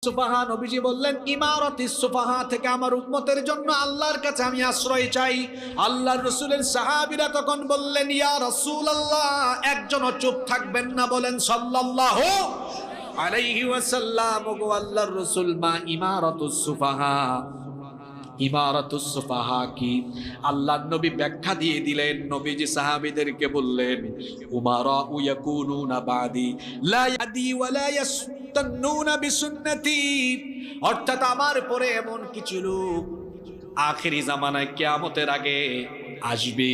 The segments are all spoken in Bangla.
সুফাহা, নবীজি বললেন ইমারাতিস সুফাহা থেকে আমার উম্মতের জন্য আল্লাহর কাছে আমি আশ্রয় চাই। আল্লাহর রাসূলের সাহাবীরা তখন বললেন ইয়া রাসূলুল্লাহ, একজনও চুপ থাকবেন না, বলেন সাল্লাল্লাহু আলাইহি ওয়াসাল্লাম। ওগো আল্লাহর রাসূল, মা ইমারাতুস সুফাহা, ইমারাতুস সুফাহা কি? আল্লাহর নবী ব্যাখ্যা দিয়ে দিলেন। নবীজি সাহাবীদেরকে বললেন উমারা ইয়াকুনুনা বাদি লা ইয়াদি ওয়া লা ইয়াস্তান্নুনা বিসুন্নতি, অর্থাৎ আমার পরে এমন কিছু লোক আখেরি জামানায় কিয়ামতের আগে আসবে,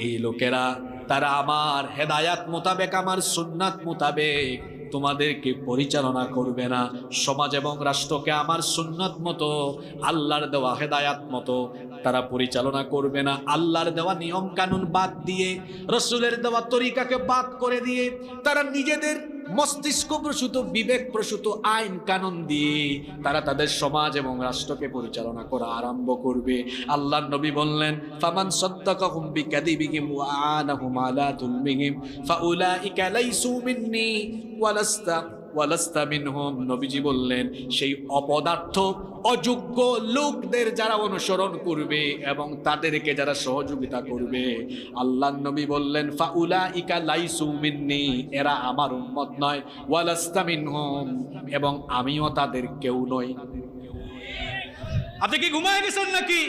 এই লোকেরা তারা আমার হেদায়াত মোতাবেক, আমার সুন্নাত মোতাবেক তোমাদেরকে পরিচালনা করবে না। সমাজ এবং রাষ্ট্রকে আমার সুন্নাত মতো, আল্লাহর দেওয়া হেদায়াত মতো তারা পরিচালনা করবে না। আল্লাহর দেওয়া নিয়ম কানুন বাদ দিয়ে, রসুলের দেওয়া তরিকাকে বাদ করে দিয়ে তারা নিজেদের মস্তিষ্ক প্রসূত, বিবেক প্রসূত আইন কানুন দিয়ে তারা তাদের সমাজ এবং রাষ্ট্রকে পরিচালনা করা আরম্ভ করবে। আল্লাহর নবী বললেন ফামান সাদ্দাকাহুম বিকাযিবিহিম ওয়া আনাহুম আলা যুলমিহিম ফাউলাইকা লাইসু মিন্নি ওয়ালাস্তা মিনহুম। নবীজি বললেন সেই অপদার্থ অযোগ্য লোকদের যারা অনুসরণ করবে এবং তাদেরকে যারা সহযোগিতা করবে, আল্লাহর নবী বললেন ফাউলাইকা লাইসু মিন্নি, এরা আমার উম্মত নয়, ওয়ালাস্তা মিনহুম, এবং আমিও তাদের কেউ নই। আপনি কি ঘুমায় গেছেন নাকি?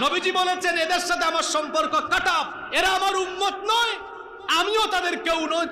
নবীজি বলেছেন এদের সাথে আমার সম্পর্ক কাটা, এরা আমার উম্মত নয়, আমিও তাদের কেউ নই।